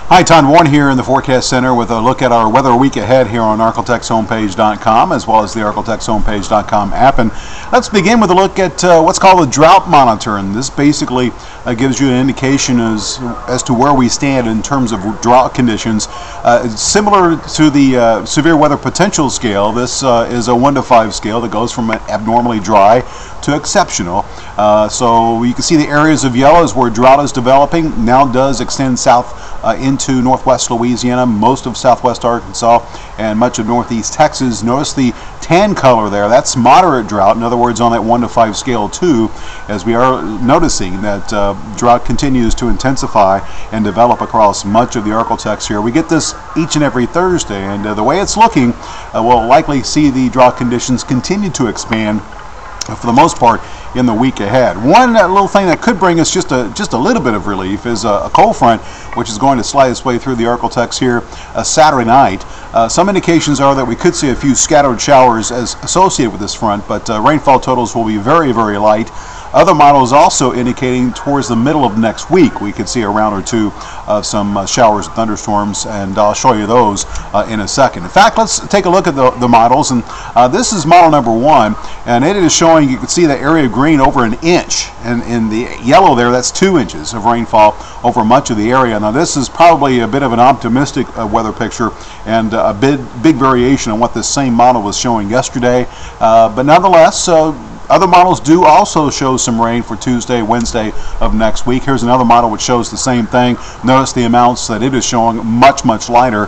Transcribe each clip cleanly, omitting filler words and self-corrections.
Hi, Ton Warren here in the Forecast Center with a look at our weather a week ahead here on Arklatex as well as the Arklatex app. And let's begin with a look at what's called the Drought Monitoring. This basically gives you an indication as to where we stand in terms of drought conditions. Similar to the Severe Weather Potential Scale, this is a 1 to 5 scale that goes from abnormally dry to exceptional. So you can see the areas of yellows where drought is developing now does extend south into northwest Louisiana, most of southwest Arkansas, and much of northeast Texas. Notice the tan color there. That's moderate drought. In other words, on that 1 to 5 scale too, as we are noticing that drought continues to intensify and develop across much of the Arklatex here. We get this each and every Thursday, and the way it's looking, we'll likely see the drought conditions continue to expand for the most part in the week ahead. One little thing that could bring us just a little bit of relief is a cold front, which is going to slide its way through the Arklatex here Saturday night. Some indications are that we could see a few scattered showers as associated with this front, but rainfall totals will be very, very light. Other models also indicating towards the middle of next week we could see a round or two of some showers and thunderstorms, and I'll show you those in a second. In fact, let's take a look at the models, and this is model number 1, and it is showing, you can see the area of green over an inch, and in the yellow there, that's 2 inches of rainfall over much of the area. Now this is probably a bit of an optimistic weather picture and a big variation on what this same model was showing yesterday, but nonetheless, other models do also show some rain for Tuesday, Wednesday of next week. Here's another model which shows the same thing. Notice the amounts that it is showing much lighter.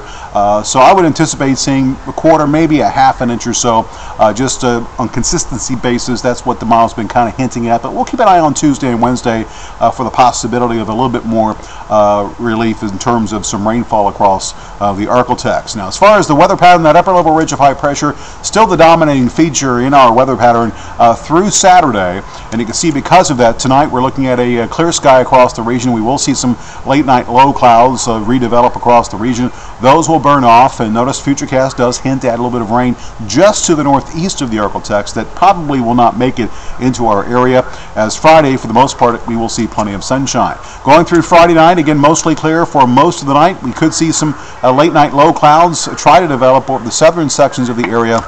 So I would anticipate seeing a quarter, maybe a half an inch or so, just on consistency basis. That's what the model's been kind of hinting at. But we'll keep an eye on Tuesday and Wednesday for the possibility of a little bit more relief in terms of some rainfall across the Arklatex. Now, as far as the weather pattern, that upper level ridge of high pressure, still the dominating feature in our weather pattern through Saturday, and you can see because of that, tonight we're looking at a clear sky across the region. We will see some late night low clouds redevelop across the region. Those will burn off, and notice Futurecast does hint at a little bit of rain just to the northeast of the Arklatex that probably will not make it into our area. As Friday, for the most part, we will see plenty of sunshine. Going through Friday night, again, mostly clear for most of the night. We could see some late night low clouds try to develop over the southern sections of the area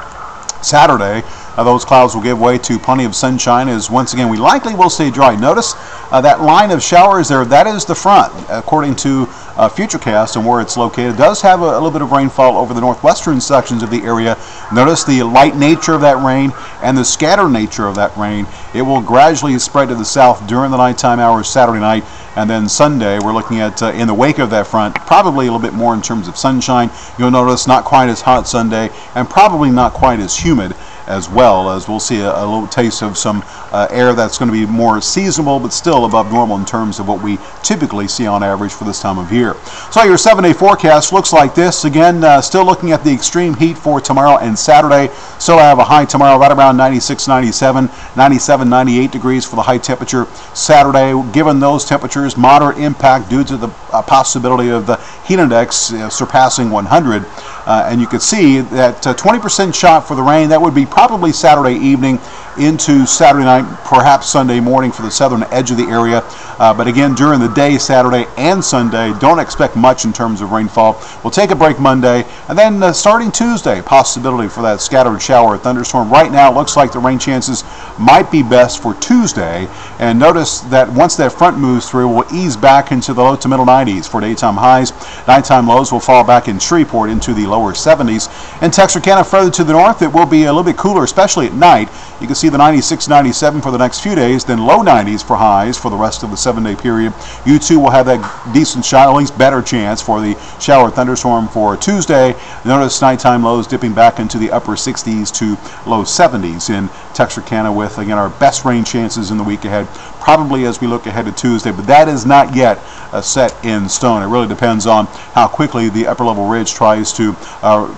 Saturday. Those clouds will give way to plenty of sunshine, as once again we likely will stay dry. Notice that line of showers there, that is the front, according to Futurecast and where it's located. It does have a little bit of rainfall over the northwestern sections of the area. Notice the light nature of that rain and the scattered nature of that rain. It will gradually spread to the south during the nighttime hours Saturday night, and then Sunday we're looking at, in the wake of that front, probably a little bit more in terms of sunshine. You'll notice not quite as hot Sunday and probably not quite as humid, as well as we'll see a little taste of some air that's going to be more seasonable but still above normal in terms of what we typically see on average for this time of year. So your 7-day forecast looks like this. Again, still looking at the extreme heat for tomorrow and Saturday. Still have a high tomorrow right around 96, 97, 98 degrees for the high temperature. Saturday, given those temperatures, moderate impact due to the possibility of the heat index surpassing 100. And you can see that 20% shot for the rain. That would be probably Saturday evening into Saturday night, perhaps Sunday morning for the southern edge of the area. But again, during the day, Saturday and Sunday, don't expect much in terms of rainfall. We'll take a break Monday, and then starting Tuesday, possibility for that scattered shower or thunderstorm. Right now, it looks like the rain chances might be best for Tuesday. And notice that once that front moves through, we'll ease back into the low to middle 90s for daytime highs. Nighttime lows will fall back in Shreveport into the lower 70s. In Texarkana, further to the north, it will be a little bit cooler, especially at night. You can see the 96, 97 for the next few days, then low 90s for highs for the rest of the 7-day period. You too will have that decent shot, at least better chance for the shower thunderstorm for Tuesday. Notice nighttime lows dipping back into the upper 60s to low 70s in Texarkana, with again our best rain chances in the week ahead, probably as we look ahead to Tuesday, but that is not yet set in stone. It really depends on how quickly the upper level ridge tries to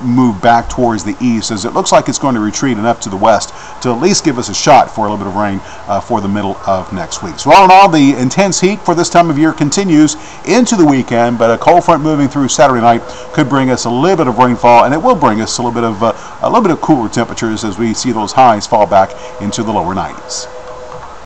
move back towards the east, as it looks like it's going to retreat enough to the west to at least give us a shot for a little bit of rain for the middle of next week. So all in all, the intense heat for this time of year continues into the weekend, but a cold front moving through Saturday night could bring us a little bit of rainfall, and it will bring us a little bit of cooler temperatures as we see those highs fall back into the lower 90s.